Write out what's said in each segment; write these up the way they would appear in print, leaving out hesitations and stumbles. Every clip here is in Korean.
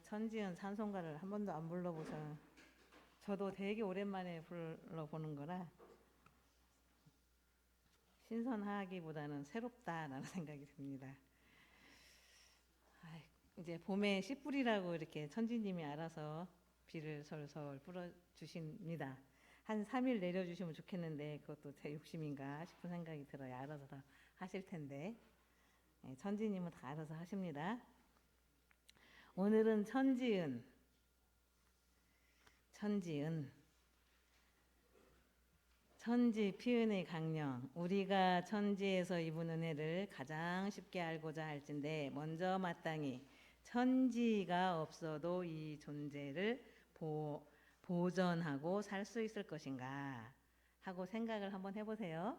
천지은 찬송가를 한 번도 안 불러보셔. 저도 되게 오랜만에 불러보는 거라 신선하기보다는 새롭다라는 생각이 듭니다. 이제 봄에 씨 뿌리라고 이렇게 천지님이 알아서 비를 솔솔 뿌려주십니다. 한 3일 내려주시면 좋겠는데 그것도 제 욕심인가 싶은 생각이 들어요. 알아서 다 하실 텐데 천지님은 다 알아서 하십니다. 오늘은 천지은 천지 피은의 강령, 우리가 천지에서 입은 은혜를 가장 쉽게 알고자 할진대 먼저 마땅히 천지가 없어도 이 존재를 보존하고 살 수 있을 것인가 하고 생각을 한번 해보세요.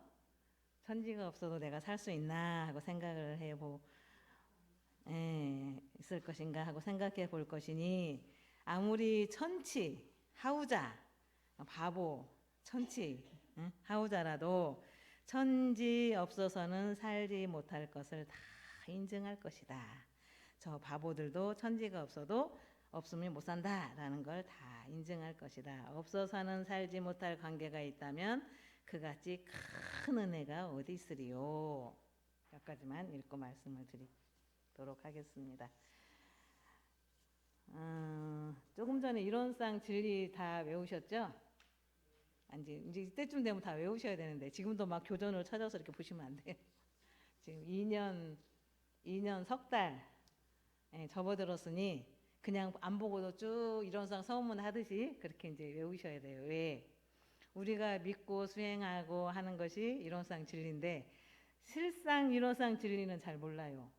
천지가 없어도 내가 살 수 있나 하고 생각을 있을 것인가 하고 생각해 볼 것이니, 아무리 천치, 하우자, 바보, 천치, 하우자라도 천지 없어서는 살지 못할 것을 다 인증할 것이다. 저 바보들도 천지가 없으면 못 산다라는 걸 다 인증할 것이다. 없어서는 살지 못할 관계가 있다면 그같이 큰 은혜가 어디 있으리요. 몇 가지만 읽고 말씀을 드리도록 하겠습니다. 조금 전에 이론상 진리 다 외우셨죠? 이제 이때쯤 되면 다 외우셔야 되는데 지금도 막 교전을 찾아서 이렇게 보시면 안 돼요. 지금 2년 석 달 접어들었으니 그냥 안 보고도 쭉 이론상 서문만 하듯이 그렇게 이제 외우셔야 돼요. 왜? 우리가 믿고 수행하고 하는 것이 이론상 진리인데 실상 이론상 진리는 잘 몰라요.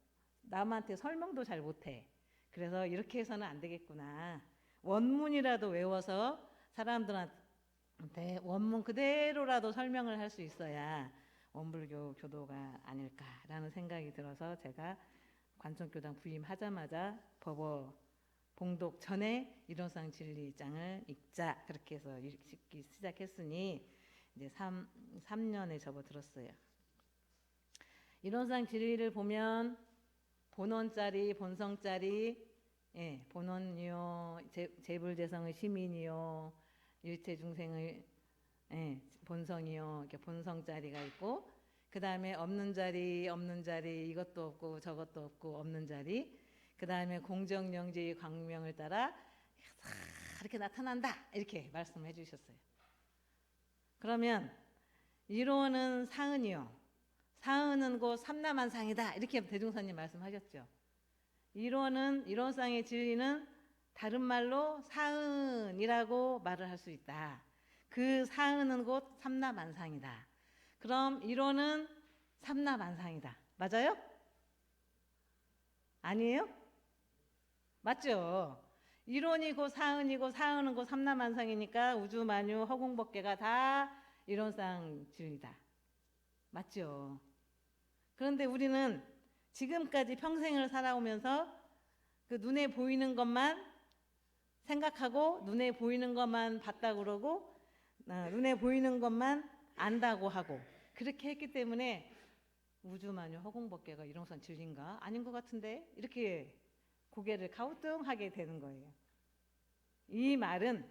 남한테 설명도 잘 못해. 그래서 이렇게 해서는 안 되겠구나. 원문이라도 외워서 사람들한테 원문 그대로라도 설명을 할 수 있어야 원불교 교도가 아닐까라는 생각이 들어서 제가 관청교당 부임하자마자 법어 봉독 전에 이론상 진리장을 읽자 그렇게 해서 읽기 시작했으니 이제 3년에 접어들었어요. 이론상 진리를 보면 본원짜리 본성짜리, 본원이요 재불재성의 시민이요 일체중생의 본성이요 이렇게 본성짜리가 있고, 그 다음에 없는 자리 이것도 없고 저것도 없고 없는 자리, 그 다음에 공정영지의 광명을 따라 이렇게 나타난다 이렇게 말씀해 주셨어요. 그러면 이론은 사은이요, 사은은 곧 삼라만상이다 이렇게 대중선님 말씀하셨죠. 이론상의 진리는 다른 말로 사은이라고 말을 할 수 있다. 그 사은은 곧 삼라만상이다. 그럼 이론은 삼라만상이다. 맞아요? 아니에요? 맞죠? 이론이고 사은이고 사은은 곧 삼라만상이니까 우주만유 허공법계가 다 이론상 진리다. 맞죠? 그런데 우리는 지금까지 평생을 살아오면서 그 눈에 보이는 것만 생각하고 눈에 보이는 것만 봤다고 그러고 눈에 보이는 것만 안다고 하고 그렇게 했기 때문에 우주만유 허공법계가 이론상 진리인가? 아닌 것 같은데 이렇게 고개를 갸우뚱하게 되는 거예요. 이 말은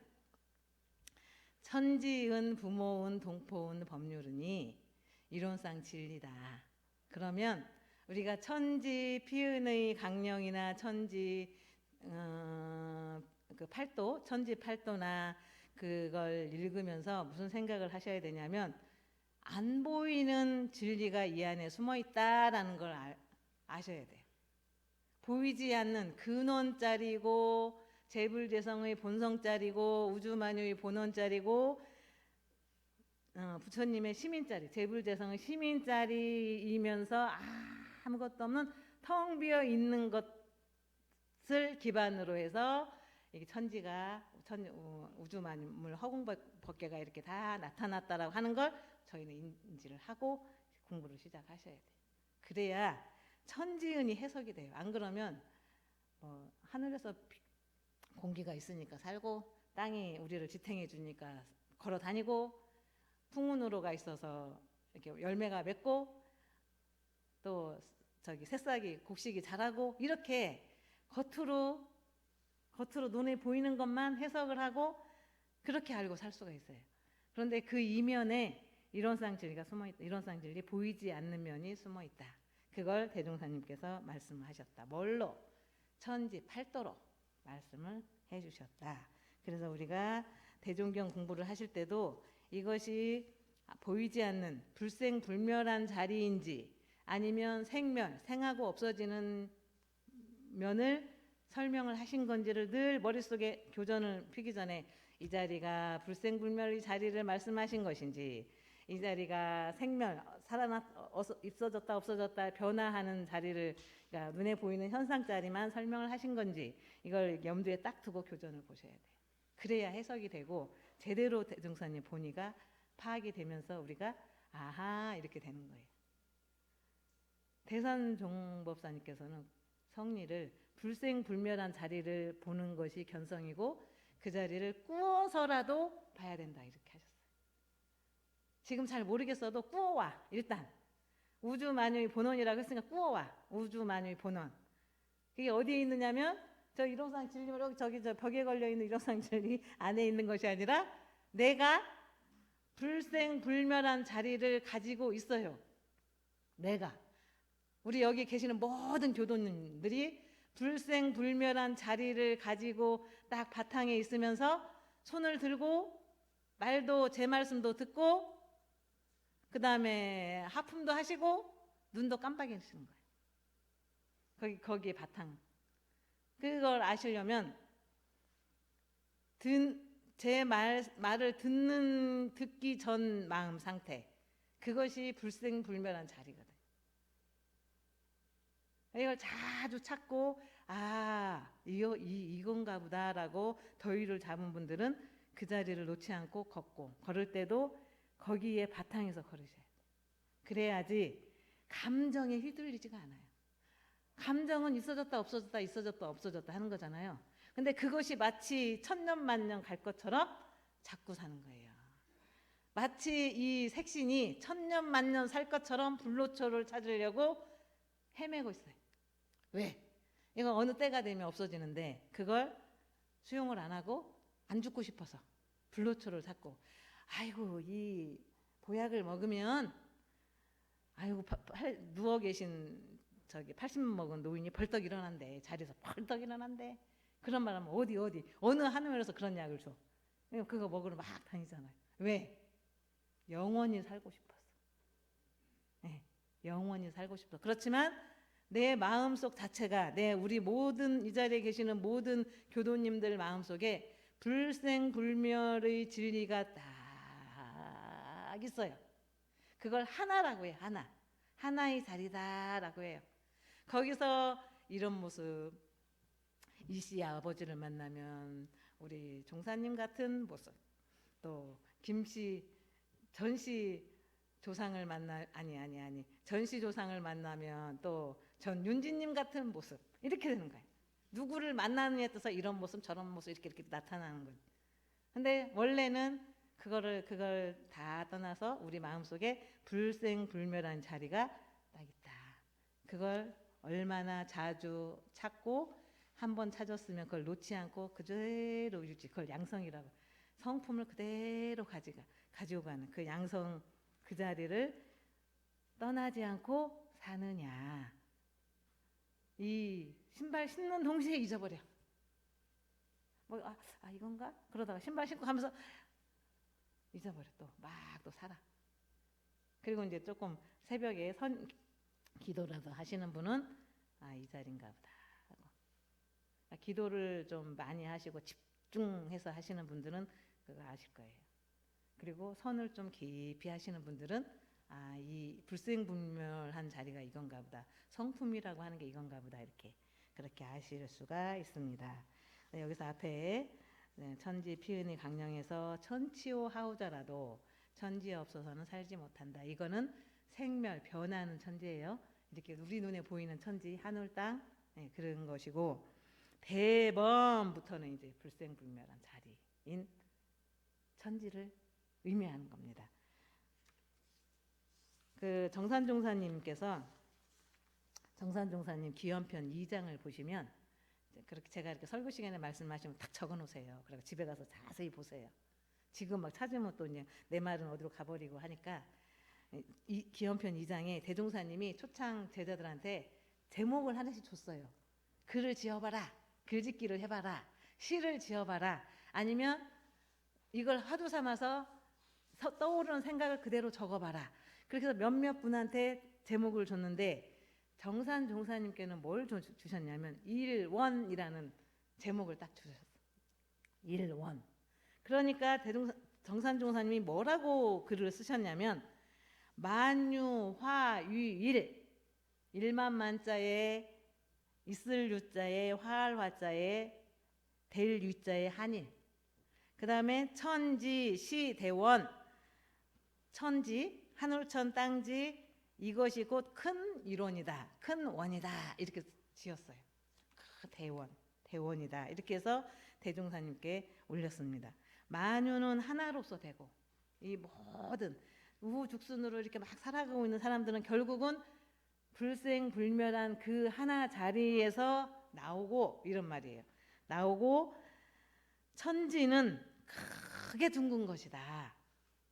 천지은 부모은 동포은 법률이니 이론상 진리다. 그러면 우리가 천지 피은의 강령이나 천지 그 팔도, 천지 팔도나 그걸 읽으면서 무슨 생각을 하셔야 되냐면 안 보이는 진리가 이 안에 숨어 있다라는 걸 아셔야 돼요. 보이지 않는 근원짜리고 재불재성의 본성짜리고 우주만유의 본원짜리고 부처님의 시민짜리, 재불재성의 시민짜리이면서 아무것도 없는 텅 비어 있는 것을 기반으로 해서 이게 천지가 우주만물 허공법계가 이렇게 다 나타났다라고 하는 걸 저희는 인지를 하고 공부를 시작하셔야 돼요. 그래야 천지은이 해석이 돼요. 안 그러면 하늘에서 공기가 있으니까 살고 땅이 우리를 지탱해 주니까 걸어 다니고 풍운으로가 있어서 이렇게 열매가 맺고 또 새싹이 곡식이 자라고 이렇게 겉으로 겉으로 눈에 보이는 것만 해석을 하고 그렇게 알고 살 수가 있어요. 그런데 그 이면에 이론상 진리가 숨어 있다. 이론상 진리 보이지 않는 면이 숨어 있다. 그걸 대종사님께서 말씀하셨다. 뭘로? 천지 팔도로 말씀을 해주셨다. 그래서 우리가 대종경 공부를 하실 때도 이것이 보이지 않는 불생불멸한 자리인지 아니면 생하고 없어지는 면을 설명을 하신 건지를 늘 머릿속에 교전을 피기 전에 이 자리가 불생불멸의 자리를 말씀하신 것인지 이 자리가 있어졌다 없어졌다 변화하는 자리를 그러니까 눈에 보이는 현상 자리만 설명을 하신 건지 이걸 염두에 딱 두고 교전을 보셔야 돼요. 그래야 해석이 되고 제대로 대종사님 본의가 파악이 되면서 우리가 아하 이렇게 되는 거예요. 대산종법사님께서는 성리를 불생불멸한 자리를 보는 것이 견성이고 그 자리를 꾸어서라도 봐야 된다 이렇게 하셨어요. 지금 잘 모르겠어도 꾸어와. 일단 우주만유의 본원이라고 했으니까 꾸어와. 우주만유의 본원. 그게 어디에 있느냐면 저 일용상 진리 저기 저 벽에 걸려있는 일용상 진리 안에 있는 것이 아니라 내가 불생불멸한 자리를 가지고 있어요. 내가. 우리 여기 계시는 모든 교도님들이 불생불멸한 자리를 가지고 딱 바탕에 있으면서 손을 들고 말도 제 말씀도 듣고 그 다음에 하품도 하시고 눈도 깜빡이시는 거예요. 거기에 바탕. 그걸 아시려면 제 말을 듣기 전 마음 상태 그것이 불생불멸한 자리거든. 이걸 자주 찾고 이건가 보다라고 더위를 잡은 분들은 그 자리를 놓지 않고 걸을 때도 거기에 바탕에서 걸으셔야 돼요. 그래야지 감정에 휘둘리지가 않아요. 감정은 있어졌다 없어졌다 있어졌다 없어졌다 하는 거잖아요. 근데 그것이 마치 천년만년 갈 것처럼 자꾸 사는 거예요. 마치 이 색신이 천년만년 살 것처럼 불로초를 찾으려고 헤매고 있어요. 왜? 이건 어느 때가 되면 없어지는데 그걸 수용을 안 하고 안 죽고 싶어서 불로초를 찾고 아이고 이 보약을 먹으면 아이고 누워 계신 저기 80 먹은 노인이 벌떡 일어난대. 자리에서 벌떡 일어난대. 그런 말 하면 어디 어느 하늘에서 그런 약을 줘. 그거 먹으러 막 다니잖아요. 왜? 영원히 살고 싶어서. 네, 영원히 살고 싶어. 그렇지만 내 마음속 자체가 우리 모든 이 자리에 계시는 모든 교도님들 마음속에 불생불멸의 진리가 딱 있어요. 그걸 하나라고 해요. 하나의 자리다라고 해요. 거기서 이런 모습 이씨 아버지를 만나면 우리 종사님 같은 모습 또 김씨 전씨 조상을 전씨 조상을 만나면 또 전윤지님 같은 모습 이렇게 되는 거예요. 누구를 만나느냐에 따라서 이런 모습 저런 모습 이렇게 나타나는 거예요. 근데 원래는 그걸 다 떠나서 우리 마음속에 불생불멸한 자리가 딱 있다. 그걸 얼마나 자주 찾고 한번 찾았으면 그걸 놓지 않고 그대로 유지. 그걸 양성이라고. 성품을 그대로 가지고 가는 그 양성 그 자리를 떠나지 않고 사느냐. 이 신발 신는 동시에 잊어버려. 이건가? 그러다가 신발 신고 가면서 잊어버려. 또 살아. 그리고 이제 조금 새벽에 기도라도 하시는 분은 이 자리인가 보다 하고. 기도를 좀 많이 하시고 집중해서 하시는 분들은 그거 아실 거예요. 그리고 선을 좀 깊이 하시는 분들은 이 불생불멸한 자리가 이건가 보다. 성품이라고 하는 게 이건가 보다. 그렇게 아실 수가 있습니다. 네, 여기서 앞에 천지 피은이 강령에서 천치오 하우자라도 천지에 없어서는 살지 못한다. 이거는 생멸, 변하는 천지예요. 이렇게 우리 눈에 보이는 천지, 하늘, 땅 그런 것이고 대범부터는 이제 불생불멸한 자리인 천지를 의미하는 겁니다. 그 정산종사님 기원편 2장을 보시면 그렇게 제가 이렇게 설교 시간에 말씀하시면 딱 적어 놓으세요. 그리고 집에 가서 자세히 보세요. 지금 막 찾으면 또 이제 내 말은 어디로 가버리고 하니까 이 기원편 2장에 대종사님이 초창 제자들한테 제목을 하나씩 줬어요. 글을 지어봐라. 글짓기를 해봐라. 시를 지어봐라. 아니면 이걸 화두 삼아서 떠오르는 생각을 그대로 적어봐라. 그렇게 해서 몇몇 분한테 제목을 줬는데 정산 종사님께는 뭘 주셨냐면 일원이라는 제목을 딱 주셨어요. 일원. 그러니까 정산 종사님이 뭐라고 글을 쓰셨냐면 만유화유일, 일만 만자에 있을 유자에 화할 화자에 될 유자에 한일. 그 다음에 천지 시대원. 천지 하늘천 땅지 이것이 곧 큰 이론이다. 큰 원이다. 이렇게 지었어요. 대원이다. 이렇게 해서 대종사님께 올렸습니다. 만유는 하나로서 되고 이 모든 우후죽순으로 이렇게 막 살아가고 있는 사람들은 결국은 불생불멸한 그 하나 자리에서 나오고 이런 말이에요. 나오고 천지는 크게 둥근 것이다.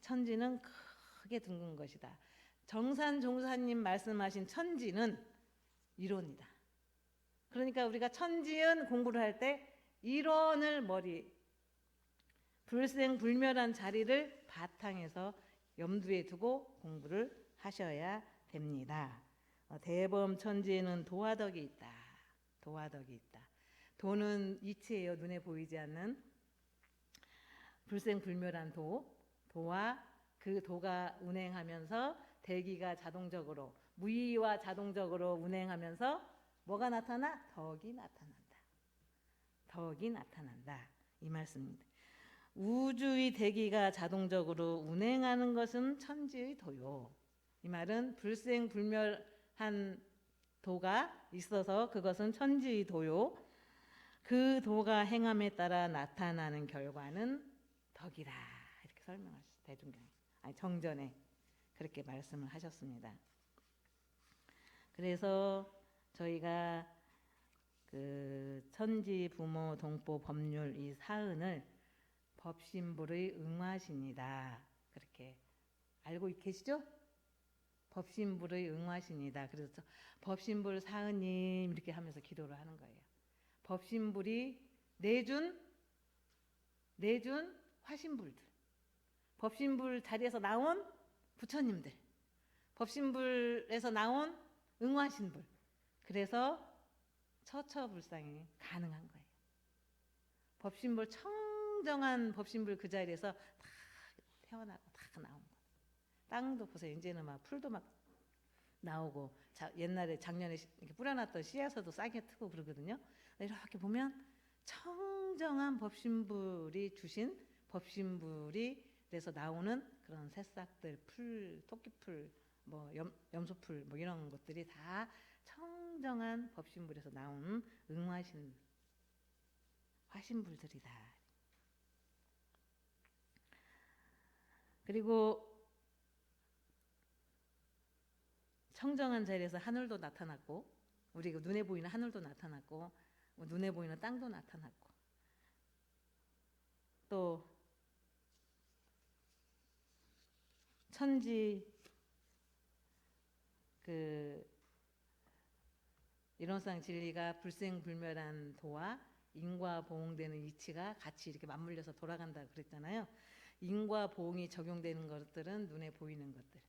천지는 크게 둥근 것이다. 정산 종사님 말씀하신 천지는 이론이다. 그러니까 우리가 천지은 공부를 할 때 이론을 불생불멸한 자리를 바탕에서 염두에 두고 공부를 하셔야 됩니다. 대범 천지에는 도화덕이 있다. 도화덕이 있다. 도는 이치예요. 눈에 보이지 않는 불생불멸한 도와 그 도가 운행하면서 대기가 자동적으로 무의와 자동적으로 운행하면서 뭐가 나타나? 덕이 나타난다. 덕이 나타난다. 이 말씀입니다. 우주의 대기가 자동적으로 운행하는 것은 천지의 도요. 이 말은 불생불멸한 도가 있어서 그것은 천지의 도요. 그 도가 행함에 따라 나타나는 결과는 덕이다. 이렇게 설명하셨어요. 정전에 그렇게 말씀을 하셨습니다. 그래서 저희가 그 천지 부모 동포 법률 이 사은을 법신불의 응화신이다. 그렇게 알고 계시죠? 법신불의 응화신이다. 그래서 법신불 사은님 이렇게 하면서 기도를 하는 거예요. 법신불이 내준 화신불들. 법신불 자리에서 나온 부처님들. 법신불에서 나온 응화신불. 그래서 처처불상이 가능한 거예요. 법신불 청정한 법신불 그 자리에서 다 태어나고 다 나온 거예요. 땅도 보세요. 이제는 막 풀도 막 나오고 옛날에 작년에 이렇게 뿌려놨던 씨앗에도 싹이 트고 그러거든요. 이렇게 보면 청정한 법신불이 주신 법신불이 그래서 나오는 그런 새싹들, 풀, 토끼풀, 뭐 염소풀 뭐 이런 것들이 다 청정한 법신불에서 나온 응화신 화신불들이다. 그리고 청정한 자리에서 하늘도 나타났고 우리가 눈에 보이는 하늘도 나타났고 눈에 보이는 땅도 나타났고 또 천지 그 이론상 진리가 불생불멸한 도와 인과 보응되는 이치가 같이 이렇게 맞물려서 돌아간다 그랬잖아요. 인과 보응이 적용되는 것들은 눈에 보이는 것들.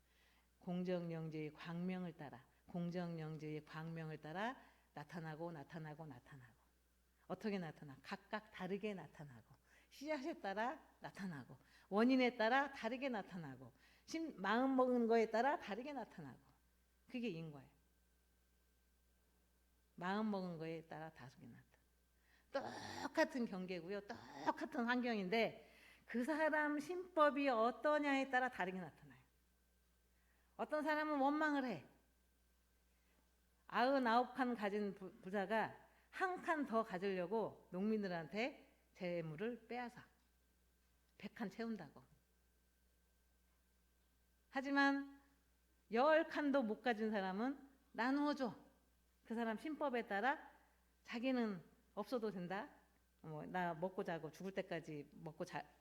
공정영재의 광명을 따라 공정영재의 광명을 따라 나타나고 어떻게 나타나? 각각 다르게 나타나고 씨앗에 따라 나타나고 원인에 따라 다르게 나타나고 마음 먹은 거에 따라 다르게 나타나고 그게 인과예요. 마음 먹은 거에 따라 다르게 나타나. 똑같은 경계고요. 똑같은 환경인데 그 사람 신법이 어떠냐에 따라 다르게 나타나요. 어떤 사람은 원망을 해. 99칸 가진 부자가 한 칸 더 가지려고 농민들한테 재물을 빼앗아 100칸 채운다고. 하지만 10칸도 못 가진 사람은 나누어줘. 그 사람 신법에 따라 자기는 없어도 된다. 나 먹고 자고 죽을 때까지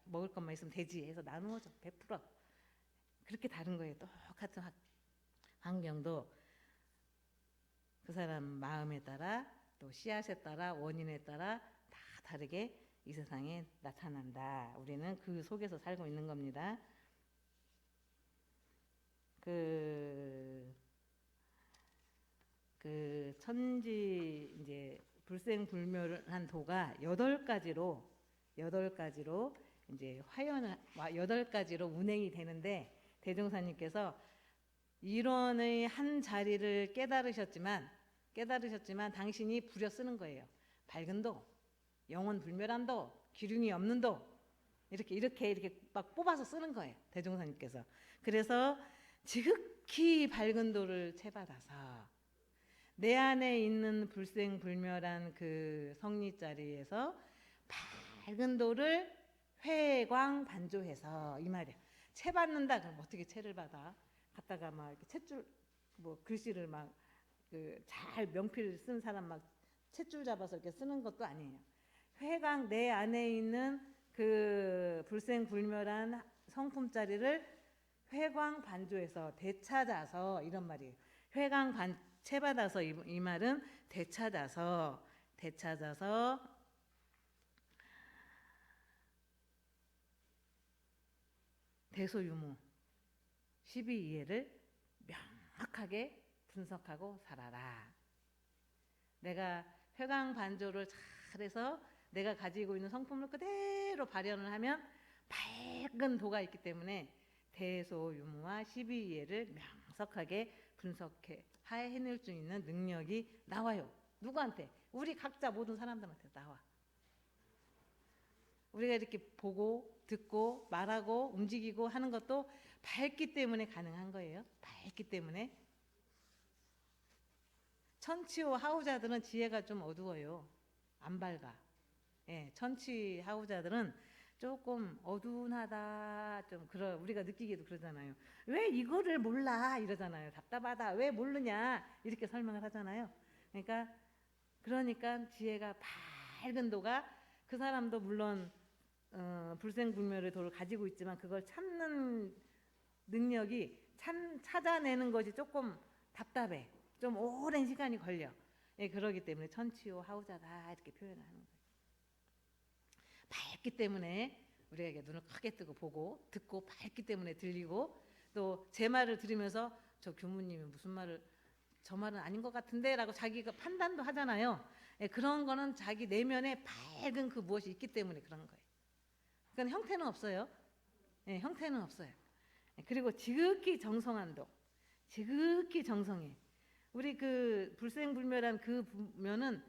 먹을 것만 있으면 되지 해서 나누어져. 100%. 그렇게 다른 거예요. 똑같은 환경도 그 사람 마음에 따라 또 씨앗에 따라 원인에 따라 다 다르게 이 세상에 나타난다. 우리는 그 속에서 살고 있는 겁니다. 그 천지 이제 불생불멸한 도가 8가지로 이제 화연을 8가지로 운행이 되는데 대종사님께서 일원의 한 자리를 깨달으셨지만 당신이 부려 쓰는 거예요. 밝은 도, 영원 불멸한 도, 기륭이 없는 도 이렇게 막 뽑아서 쓰는 거예요. 대종사님께서. 그래서 지극히 밝은 도를 채받아서 내 안에 있는 불생불멸한 그 성리 자리에서 밝은 도를 회광반조해서 이 말이야. 채 받는다. 그럼 어떻게 채를 받아? 갖다가 막 이렇게 탯줄 글씨를 막 잘 명필 쓴 사람 막 탯줄 잡아서 이렇게 쓰는 것도 아니에요. 회광 내 안에 있는 그 불생불멸한 성품 자리를 회광반조해서 되찾아서 이런 말이에요. 채받아서 이 말은 되찾아서 대소유무 12이해를 명확하게 분석하고 살아라. 내가 회광반조를 잘해서 내가 가지고 있는 성품을 그대로 발현을 하면 밝은 도가 있기 때문에 대소유무와 12이해를 명석하게 분석해 해낼 수 있는 능력이 나와요. 누구한테? 우리 각자 모든 사람들한테 나와. 우리가 이렇게 보고 듣고 말하고 움직이고 하는 것도 밝기 때문에 가능한 거예요. 밝기 때문에. 천치호 하우자들은 지혜가 좀 어두워요. 안 밝아. 예, 천치 하우자들은 조금 어두운하다. 좀 우리가 느끼기도 그러잖아요. 왜 이거를 몰라? 이러잖아요. 답답하다. 왜 모르냐? 이렇게 설명을 하잖아요. 그러니까 지혜가 밝은 도가 그 사람도 물론 불생불멸의 도를 가지고 있지만 그걸 찾는 능력이 찾아내는 것이 조금 답답해. 좀 오랜 시간이 걸려. 예, 그러기 때문에 천치호 하우자다 이렇게 표현을 하는 거예요. 밝기 때문에 우리가 이게 눈을 크게 뜨고 보고 듣고 밝기 때문에 들리고 또 제 말을 들으면서 저 교무님이 무슨 말을 저 말은 아닌 것 같은데 라고 자기가 판단도 하잖아요. 예, 그런 거는 자기 내면에 밝은 그 무엇이 있기 때문에 그런 거예요. 그러니까 형태는 없어요. 예, 형태는 없어요. 예, 그리고 지극히 정성한 도. 지극히 정성해. 우리 그 불생불멸한 그 부면은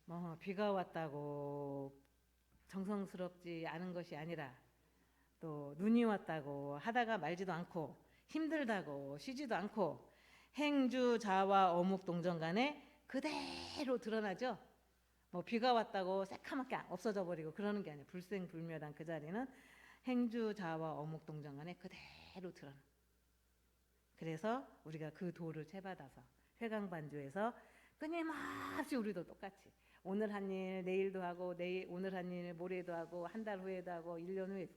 뭐 비가 왔다고 정성스럽지 않은 것이 아니라 또 눈이 왔다고 하다가 말지도 않고 힘들다고 쉬지도 않고 행주자와 어묵동정 간에 그대로 드러나죠. 뭐 비가 왔다고 새카맣게 없어져 버리고 그러는 게 아니에요. 불생불멸한 그 자리는 행주자와 어묵동정 간에 그대로 드러나. 그래서 우리가 그 도를 채받아서 회광반조해서 끊임없이 우리도 똑같이 오늘 한 일 내일도 하고 오늘 한 일 모레도 하고 한 달 후에도 하고 1년 후에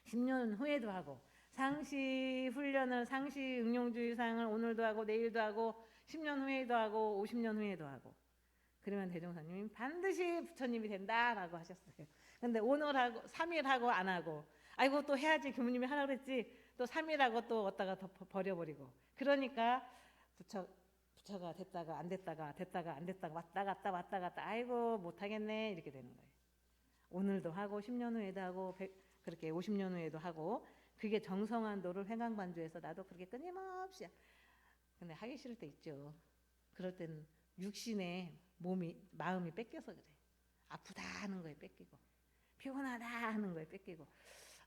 10년 후에도 하고 상시 훈련을 상시 응용주의상을 오늘도 하고 내일도 하고 10년 후에도 하고 50년 후에도 하고 그러면 대종사님이 반드시 부처님이 된다라고 하셨어요. 근데 오늘 하고 3일 하고 안 하고 아이고 또 해야지 교무님이 하라고 그랬지 또 3일 하고 또 얻다가 더 버려버리고 그러니까 부처가 됐다가 안 됐다가 안 됐다가 왔다 갔다 아이고 못하겠네 이렇게 되는 거예요. 오늘도 하고 10년 후에도 하고 그렇게 50년 후에도 하고 그게 정성한 도를 회광반조해서 나도 그렇게 끊임없이 근데 하기 싫을 때 있죠. 그럴 때는 육신의 마음이 뺏겨서 그래. 아프다 하는 거에 뺏기고 피곤하다 하는 거에 뺏기고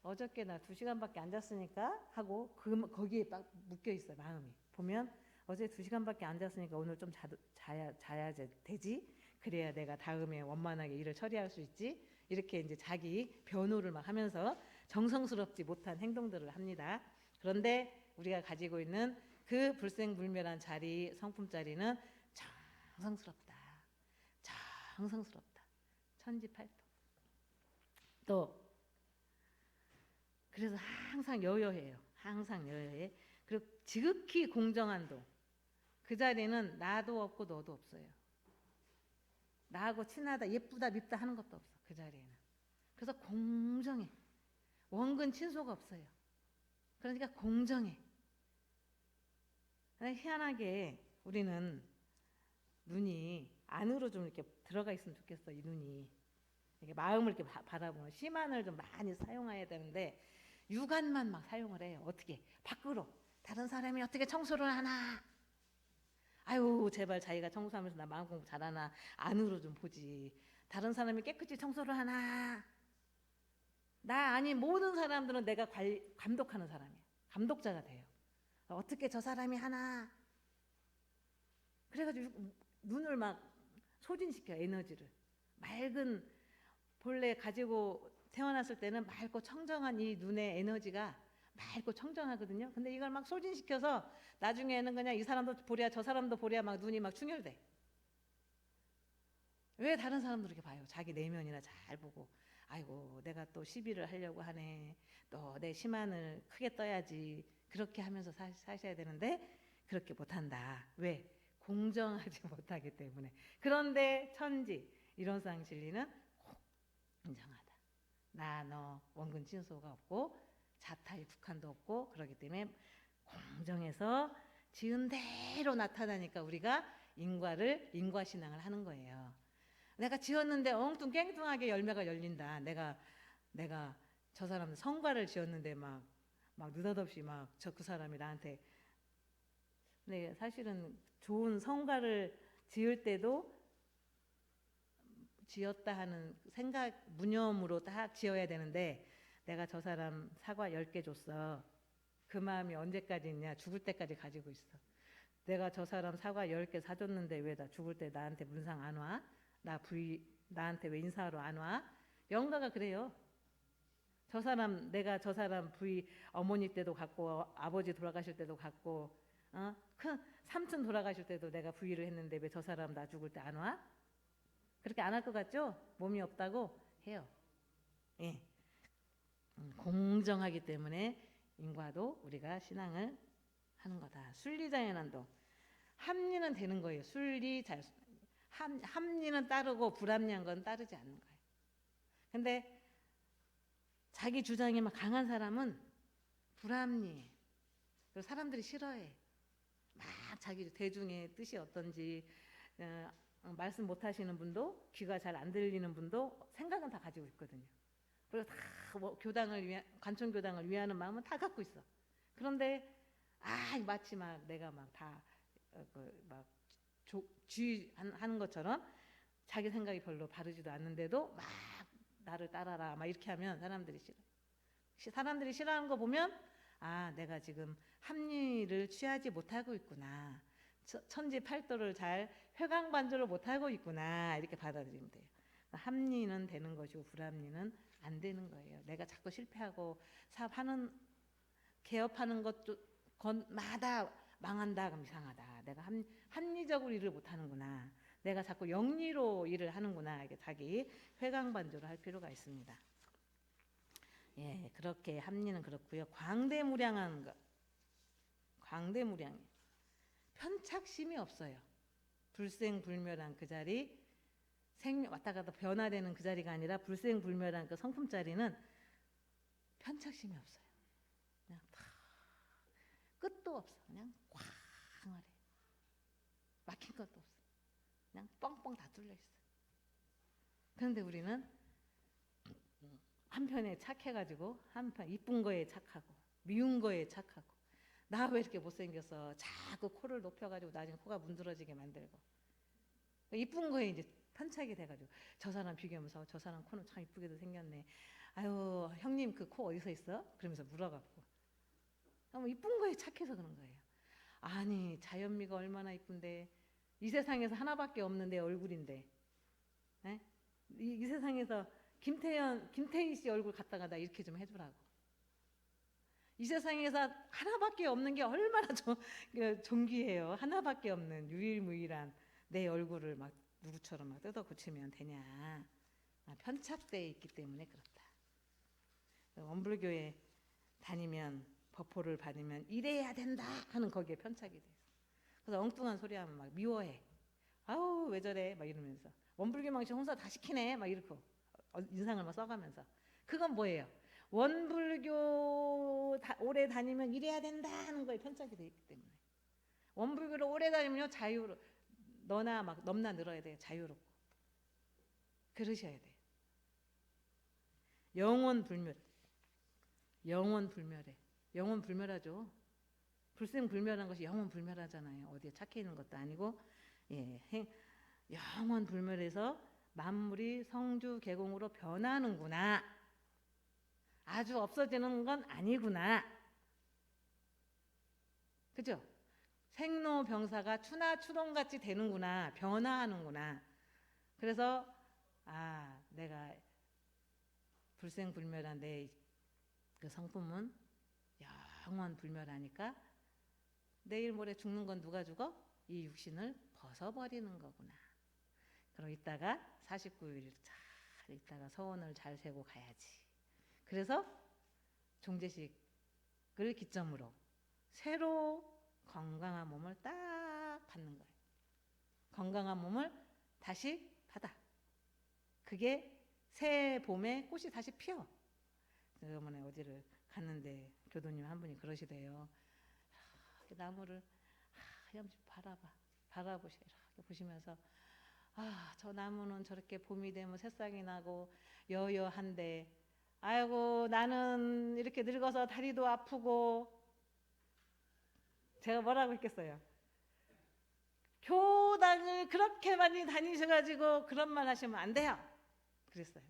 어저께 나 2시간밖에 안 잤으니까 하고 거기에 막 묶여 있어요. 마음이. 보면 어제 2시간밖에 안 잤으니까 오늘 좀 자야 되지. 그래야 내가 다음에 원만하게 일을 처리할 수 있지. 이렇게 이제 자기 변호를 막 하면서 정성스럽지 못한 행동들을 합니다. 그런데 우리가 가지고 있는 그 불생불멸한 자리, 성품 자리는 정성스럽다. 정성스럽다. 천지팔도. 또 그래서 항상 여여해요. 항상 여여해. 그리고 지극히 공정한 도. 그 자리는 나도 없고 너도 없어요. 나하고 친하다, 예쁘다, 밉다 하는 것도 없어. 그 자리에는. 그래서 공정해. 원근 친소가 없어요. 그러니까 공정해. 희한하게 우리는 눈이 안으로 좀 이렇게 들어가 있으면 좋겠어. 이 눈이 이렇게 마음을 이렇게 바라보는 시만을 좀 많이 사용해야 되는데 육안만 막 사용을 해요. 어떻게 밖으로 다른 사람이 어떻게 청소를 하나? 아유 제발 자기가 청소하면서 나 마음 공부 잘하나 안으로 좀 보지. 다른 사람이 깨끗이 청소를 하나? 나 아닌 모든 사람들은 내가 감독하는 사람이야. 감독자가 돼요. 어떻게 저 사람이 하나? 그래가지고 눈을 막 소진시켜. 에너지를. 맑은 본래 가지고 태어났을 때는 맑고 청정한 이 눈의 에너지가 맑고 청정하거든요. 근데 이걸 막 소진시켜서 나중에는 그냥 이 사람도 보랴 저 사람도 보랴 막 눈이 막 충혈돼. 왜 다른 사람들 이렇게 봐요? 자기 내면이나 잘 보고 아이고 내가 또 시비를 하려고 하네. 또 내 심한을 크게 떠야지. 그렇게 하면서 사셔야 되는데 그렇게 못한다. 왜? 공정하지 못하기 때문에. 그런데 천지 이론상 진리는 공정하다. 나 너 원근 친소가 없고 자타의 국한도 없고 그렇기 때문에 공정해서 지은 대로 나타나니까 우리가 인과신앙을 하는 거예요. 내가 지었는데 엉뚱깽뚱하게 열매가 열린다. 내가 저 사람 성과를 지었는데 막 느닷없이 막 그 사람이 나한테. 근데 사실은 좋은 성과를 지을 때도 지었다 하는 생각 무념으로 딱 지어야 되는데 내가 저 사람 사과 10개 줬어. 그 마음이 언제까지 있냐? 죽을 때까지 가지고 있어. 내가 저 사람 사과 10개 사줬는데 왜 나 죽을 때 나한테 문상 안 와? 나한테 왜 인사하러 안 와? 영가가 그래요. 내가 저 사람 부위 어머니 때도 갔고 아버지 돌아가실 때도 갔고 큰 삼촌 돌아가실 때도 내가 부위를 했는데 왜 저 사람 나 죽을 때 안 와? 그렇게 안 할 것 같죠? 몸이 없다고 해요. 예. 공정하기 때문에 인과도 우리가 신앙을 하는 거다. 순리자연한도 합리는 되는 거예요. 합리는 따르고 불합리한 건 따르지 않는 거예요. 근데 자기 주장이 막 강한 사람은 불합리해. 그리고 사람들이 싫어해. 막 자기 대중의 뜻이 어떤지 말씀 못 하시는 분도 귀가 잘 안 들리는 분도 생각은 다 가지고 있거든요. 그리고 다 관촌교당을 위하는 마음은 다 갖고 있어. 그런데 마치 막 내가 막 다 주의하는 것처럼 자기 생각이 별로 바르지도 않는데도 막 나를 따라라 막 이렇게 하면 사람들이 싫어. 사람들이 싫어하는 거 보면 내가 지금 합리를 취하지 못하고 있구나. 천지팔도를 잘 회광반조를 못하고 있구나. 이렇게 받아들이면 돼요. 합리는 되는 것이고 불합리는 안 되는 거예요. 내가 자꾸 실패하고 사업하는 개업하는 것마다 망한다. 그럼 이상하다. 내가 합리적으로 일을 못하는구나. 내가 자꾸 영리로 일을 하는구나. 이게 자기 회광반조를 할 필요가 있습니다. 예, 그렇게 합리는 그렇고요. 광대무량한 것. 광대무량해. 편착심이 없어요. 불생불멸한 그 자리, 왔다 갔다 변화되는 그 자리가 아니라 불생불멸한 그 성품 자리는 편착심이 없어요. 그냥 다 끝도 없어. 그냥 꽝하래. 막힌 것도 없어. 그냥 뻥뻥 다 뚫려 있어. 그런데 우리는 한편에 착해가지고 한편 이쁜 거에 착하고 미운 거에 착하고 나 왜 이렇게 못생겼어? 자꾸 코를 높여가지고 나중에 코가 문드러지게 만들고 이쁜 거에 이제 편착이 돼가지고 저 사람 비교하면서 저 사람 코는 참 이쁘게도 생겼네. 아유 형님 그 코 어디서 있어? 그러면서 물어갖고 이쁜 거에 착해서 그런 거예요. 아니 자연미가 얼마나 이쁜데 이 세상에서 하나밖에 없는 내 얼굴인데 이 세상에서 김태희 씨 얼굴 갖다가 나 이렇게 좀 해주라고. 이 세상에서 하나밖에 없는 게 얼마나 존귀해요. 하나밖에 없는 유일무이한 내 얼굴을 막 누구처럼 막 뜯어 고치면 되냐. 편착되어 있기 때문에 그렇다. 원불교에 다니면 법호를 받으면 이래야 된다 하는 거기에 편착이 돼. 그래서 엉뚱한 소리 하면 막 미워해. 아우 왜 저래 막 이러면서 원불교 망신 혼자 다 시키네 막 이렇게 인상을 막 써가면서 그건 뭐예요? 원불교 오래 다니면 이래야 된다 하는 거에 편착이 돼 있기 때문에 원불교를 오래 다니면요 자유로 너나 막 넘나 늘어야 돼요. 자유롭고 그러셔야 돼요. 영원불멸. 영원불멸해. 영원불멸하죠. 불생불멸한 것이 영원불멸하잖아요. 어디에 착해 있는 것도 아니고 영원불멸해서 만물이 성주계공으로 변하는구나. 아주 없어지는 건 아니구나. 그죠? 생로병사가 추나추동같이 되는구나. 변화하는구나. 그래서 내가 불생불멸한 내 그 성품은 영원불멸하니까 내일 모레 죽는 건 누가 죽어? 이 육신을 벗어버리는 거구나. 그럼 이따가 49일 잘 있다가 서원을 잘 세고 가야지. 그래서 종제식을 기점으로 새로 건강한 몸을 딱 받는 거예요. 건강한 몸을 다시 받아. 그게 새 봄에 꽃이 다시 피어. 저번에 어디를 갔는데 교도님 한 분이 그러시대요. 나무를 하염없이 바라보시고 이렇게 보시면서 저 나무는 저렇게 봄이 되면 새싹이 나고 여여한데 아이고 나는 이렇게 늙어서 다리도 아프고 제가 뭐라고 했겠어요? 교당을 그렇게 많이 다니셔가지고 그런 말 하시면 안 돼요. 그랬어요.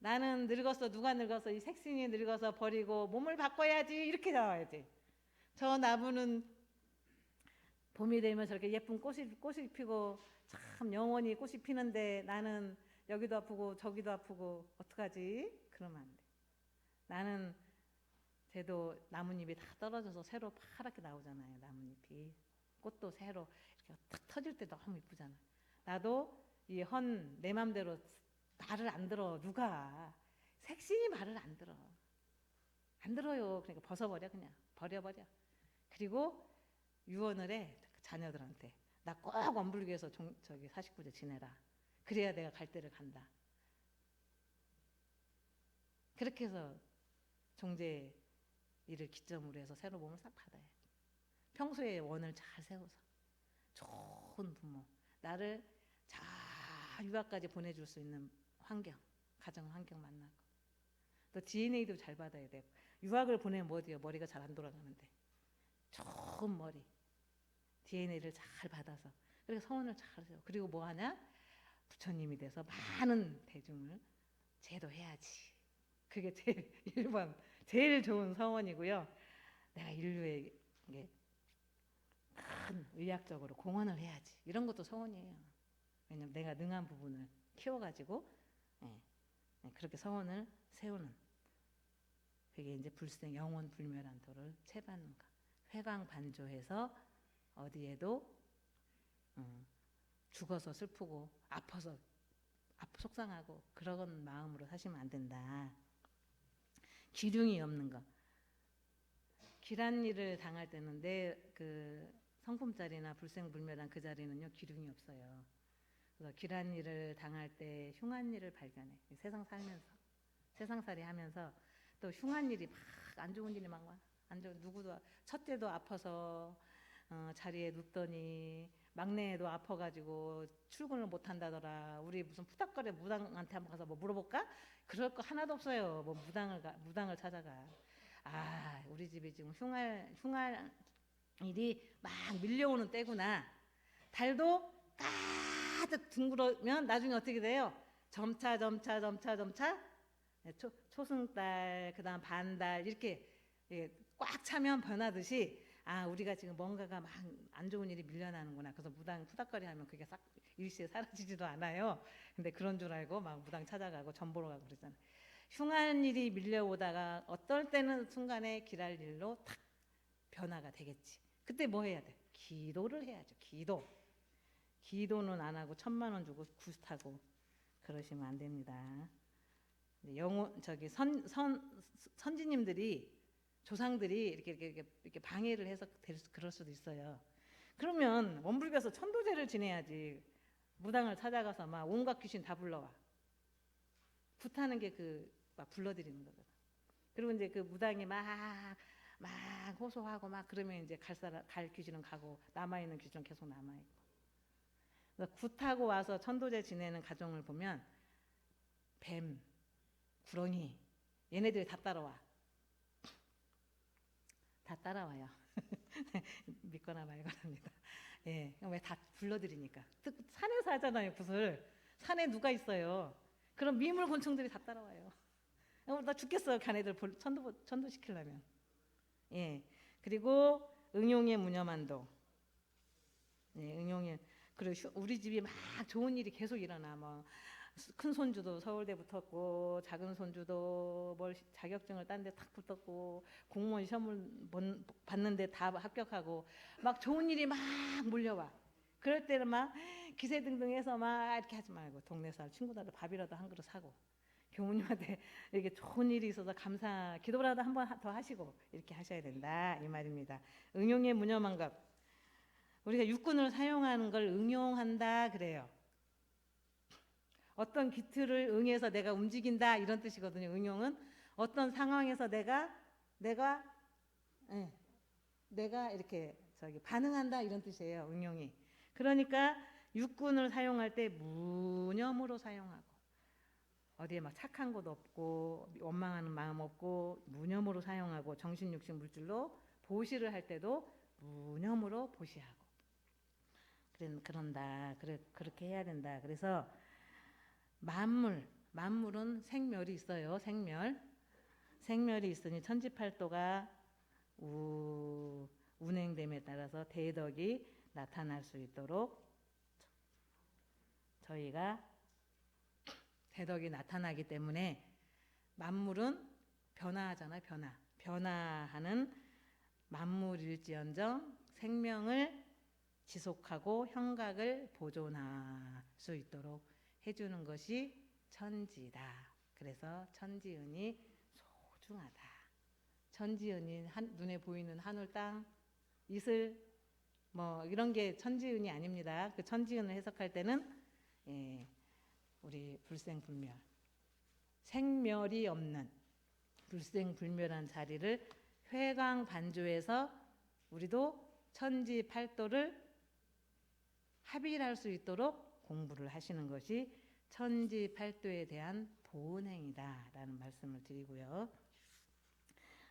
나는 늙었어. 누가 늙었어? 이 색신이 늙어서 버리고 몸을 바꿔야지. 이렇게 나와야지. 저 나무는 봄이 되면 저렇게 예쁜 꽃이 피고 참 영원히 꽃이 피는데 나는 여기도 아프고 저기도 아프고 어떡하지? 그러면 안 돼. 나는 쟤도 나뭇잎이 다 떨어져서 새로 파랗게 나오잖아요. 나뭇잎이. 꽃도 새로 이렇게 탁 터질 때 너무 이쁘잖아. 나도 이 내 맘대로 말을 안 들어. 누가 색신이 말을 안 들어. 안 들어요. 그러니까 벗어버려. 그냥 버려버려. 그리고 유언을 해. 자녀들한테 나 꼭 원불교에서 저기 49제 지내라. 그래야 내가 갈 데를 간다. 그렇게 해서 종제 일을 기점으로 해서 새로 몸을 싹 받아야 돼. 평소에 원을 잘 세워서 좋은 부모, 나를 잘 유학까지 보내줄 수 있는 환경, 가정 환경 만나고 또 DNA도 잘 받아야 되고 유학을 보내면 뭐 돼요? 머리가 잘 안 돌아가는데 좋은 머리 DNA를 잘 받아서 그리고 서원을 잘 세워. 그리고 뭐 하냐? 부처님이 돼서 많은 대중을 제도해야지. 그게 제일 1번 제일 좋은 서원이고요. 내가 인류에 큰 의학적으로 공헌을 해야지. 이런 것도 서원이에요. 왜냐면 내가 능한 부분을 키워가지고 그렇게 서원을 세우는 그게 이제 불생 영원 불멸한 도를 채받는 것. 회광반조해서 어디에도 죽어서 슬프고 아파서 속상하고 그런 마음으로 사시면 안 된다. 기륭이 없는 것. 길한 일을 당할 때는 내 그 성품 자리나 불생불멸한 그 자리는요 기륭이 없어요. 그래서 길한 일을 당할 때 흉한 일을 발견해. 세상 살면서 세상살이 하면서 또 흉한 일이 막 안 좋은 일이 막 안 좋은 누구도 첫째도 아파서 자리에 눕더니 막내도 아파가지고 출근을 못 한다더라. 우리 무슨 푸닥거려 무당한테 한번 가서 뭐 물어볼까? 그럴 거 하나도 없어요. 뭐 무당을 찾아가. 우리 집이 지금 흉할 일이 막 밀려오는 때구나. 달도 가득 둥그러면 나중에 어떻게 돼요? 점차 초승달 그다음 반달 이렇게 꽉 차면 변하듯이 우리가 지금 뭔가가 막 안 좋은 일이 밀려나는구나. 그래서 무당 푸닥거리 하면 그게 싹 일시에 사라지지도 않아요. 근데 그런 줄 알고 막 무당 찾아가고 전 보러 가고 그러잖아요. 흉한 일이 밀려오다가 어떨 때는 순간에 길할 일로 탁 변화가 되겠지. 그때 뭐 해야 돼? 기도를 해야죠. 기도는 안 하고 1,000만 원 주고 굿하고 그러시면 안 됩니다. 영혼 저기 선지님들이 조상들이 이렇게 방해를 해서 그럴 수도 있어요. 그러면 원불교에서 천도제를 지내야지. 무당을 찾아가서 막 온갖 귀신 다 불러와. 굿하는 게 막 불러들이는 거거든. 그리고 이제 그 무당이 막 호소하고 막 그러면 이제 갈 귀신은 가고 남아있는 귀신은 계속 남아있고. 그래서 굿하고 와서 천도제 지내는 가정을 보면 뱀, 구렁이 얘네들이 다 따라와. 다 따라와요. 믿거나 말거나입니다. 예, 왜 다 불러들이니까. 산에서 하잖아요, 굿을. 산에 누가 있어요? 그럼 미물 곤충들이 다 따라와요. 나 죽겠어요, 걔네들 천도 시키려면. 예, 그리고 응용의 무념한도. 예, 응용의 그리고 우리 집이 막 좋은 일이 계속 일어나. 뭐 큰 손주도 서울대 붙었고 작은 손주도 자격증을 딴 데 탁 붙었고 공무원 시험을 봤는데 다 합격하고 막 좋은 일이 막 몰려와. 그럴 때는 막 기세등등해서 막 이렇게 하지 말고 동네 사람 친구들한테 밥이라도 한 그릇 사고 교무님한테 이렇게 좋은 일이 있어서 감사 기도라도 한 번 더 하시고 이렇게 하셔야 된다 이 말입니다. 응용의 무념한 것. 우리가 육군을 사용하는 걸 응용한다 그래요. 어떤 기틀을 응해서 내가 움직인다 이런 뜻이거든요. 응용은 어떤 상황에서 내가 이렇게 반응한다 이런 뜻이에요. 응용이. 그러니까 육군을 사용할 때 무념으로 사용하고 어디에 막 착한 것도 없고 원망하는 마음 없고 무념으로 사용하고 정신육신 물질로 보시를 할 때도 무념으로 보시하고 그런다. 그렇게 해야 된다. 그래서 만물은 생멸이 있어요. 생멸이 있으니 천지팔도가 운행됨에 따라서 대덕이 나타날 수 있도록 저희가 대덕이 나타나기 때문에 만물은 변화하잖아요. 변화하는 만물일지언정 생명을 지속하고 형각을 보존할 수 있도록 해주는 것이 천지다. 그래서 천지은이 소중하다. 천지은이 눈에 보이는 하늘, 땅, 이슬 뭐 이런 게 천지은이 아닙니다. 그 천지은을 해석할 때는 우리 불생불멸, 생멸이 없는 불생불멸한 자리를 회광반조해서 우리도 천지팔도를 합일할 수 있도록 공부를 하시는 것이 천지팔도에 대한 보은행이다라는 말씀을 드리고요.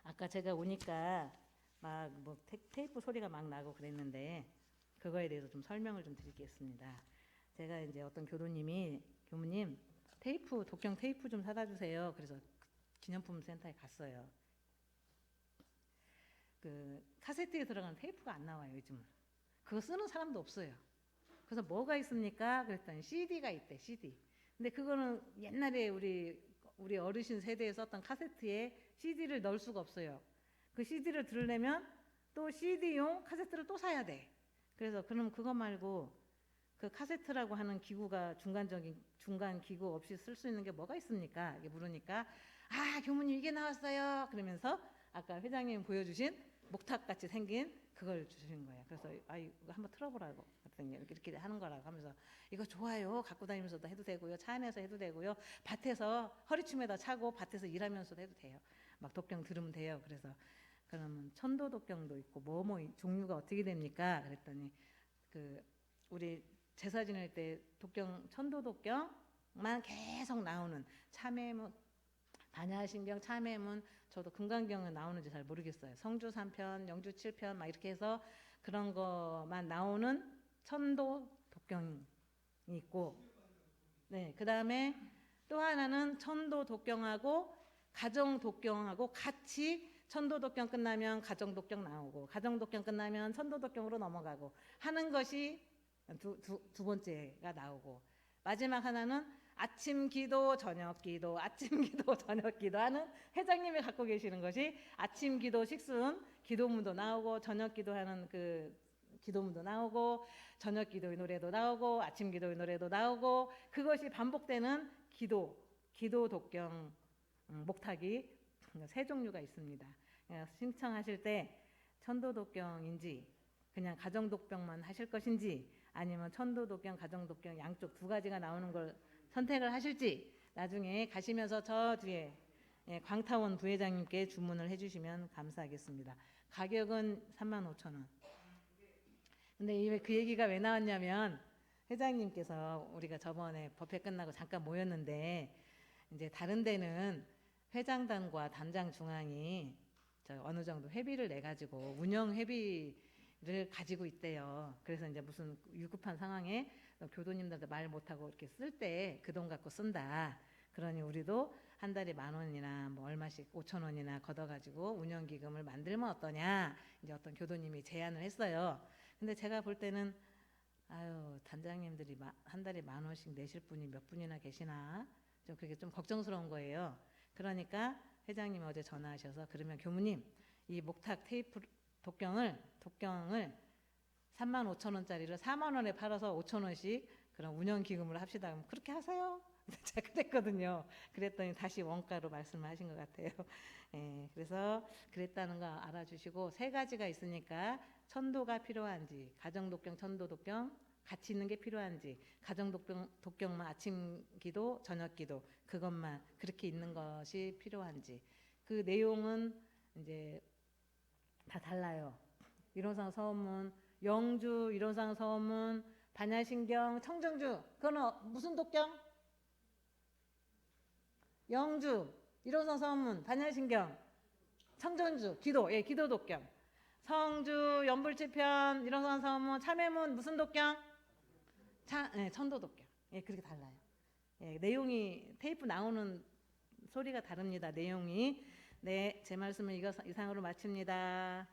아까 제가 오니까 막 뭐 테이프 소리가 막 나고 그랬는데 그거에 대해서 좀 설명을 좀 드리겠습니다. 제가 이제 어떤 교무님 독경 테이프 좀 사다 주세요. 그래서 기념품 센터에 갔어요. 그 카세트에 들어가는 테이프가 안 나와요 요즘은. 그거 쓰는 사람도 없어요. 그래서 뭐가 있습니까? 그랬더니 CD가 있대. CD. 근데 그거는 옛날에 우리 어르신 세대에 썼던 카세트에 CD를 넣을 수가 없어요. 그 CD를 들으려면 또 CD용 카세트를 또 사야 돼. 그래서 그럼 그거 말고 그 카세트라고 하는 기구가 중간 기구 없이 쓸 수 있는 게 뭐가 있습니까? 이게 물으니까 교무님 이게 나왔어요. 그러면서 아까 회장님 보여주신 목탁같이 생긴 그걸 주시는 거예요. 그래서 이거 한번 틀어보라고 그랬더니 이렇게 하는 거라고 하면서 이거 좋아요. 갖고 다니면서도 해도 되고요. 차 안에서 해도 되고요. 밭에서 허리춤에다 차고 밭에서 일하면서도 해도 돼요. 막 독경 들으면 돼요. 그래서 그러면 천도 독경도 있고 뭐 종류가 어떻게 됩니까? 그랬더니 우리 제사 지낼 때 천도 독경만 계속 나오는 참회문, 반야신경, 참회문, 저도 금강경은 나오는지 잘 모르겠어요. 성주 3편, 영주 7편 막 이렇게 해서 그런 거만 나오는 천도 독경이 있고, 네, 그 다음에 또 하나는 천도 독경하고 가정 독경하고 같이 천도 독경 끝나면 가정 독경 나오고 가정 독경 끝나면 천도 독경으로 넘어가고 하는 것이 두 번째가 나오고 마지막 하나는 아침 기도, 저녁 기도, 아침 기도, 저녁 기도 하는 회장님이 갖고 계시는 것이 아침 기도 식순 기도문도 나오고 저녁 기도하는 기도문도 나오고 저녁 기도의 노래도 나오고 아침 기도의 노래도 나오고 그것이 반복되는 기도 독경 목탁이 세 종류가 있습니다. 신청하실 때 천도 독경인지 그냥 가정 독경만 하실 것인지 아니면 천도 독경, 가정 독경 양쪽 두 가지가 나오는 걸 선택을 하실지 나중에 가시면서 저 뒤에 광타원 부회장님께 주문을 해주시면 감사하겠습니다. 가격은 35,000원. 근데 왜 그 얘기가 왜 나왔냐면 회장님께서 우리가 저번에 법회 끝나고 잠깐 모였는데 이제 다른 데는 회장단과 단장 중앙이 어느 정도 회비를 내 가지고 운영 회비를 가지고 있대요. 그래서 이제 무슨 위급한 상황에 교도님들도 말 못하고 이렇게 쓸 때 그 돈 갖고 쓴다. 그러니 우리도 한 달에 10,000원이나 뭐 얼마씩 5,000원이나 걷어가지고 운영기금을 만들면 어떠냐. 이제 어떤 교도님이 제안을 했어요. 근데 제가 볼 때는 아유 단장님들이 한 달에 10,000원씩 내실 분이 몇 분이나 계시나 좀 그게 좀 걱정스러운 거예요. 그러니까 회장님이 어제 전화하셔서 그러면 교무님 이 목탁 테이프 독경을 35,000원짜리를 40,000원에 팔아서 5,000원씩 그런 운영기금으로 합시다. 그럼 그렇게 하세요. 제가 그랬거든요. 그랬더니 다시 원가로 말씀을 하신 것 같아요. 그래서 그랬다는 거 알아주시고 세 가지가 있으니까 천도가 필요한지 가정독경, 천도독경 같이 있는 게 필요한지 가정독경만 아침 기도, 저녁 기도 그것만 그렇게 있는 것이 필요한지 그 내용은 이제 다 달라요. 이론상 서원문, 영주, 이론상 서원문, 반야신경, 청정주 그거는 무슨 독경? 영주, 이론상 서원문, 반야신경, 청정주, 기도, 기도 독경. 성주, 연불치편, 이론상 서원문, 참회문 무슨 독경? 천도 독경. 그렇게 달라요. 내용이 테이프 나오는 소리가 다릅니다. 내용이. 네, 제 말씀은 이상으로 마칩니다.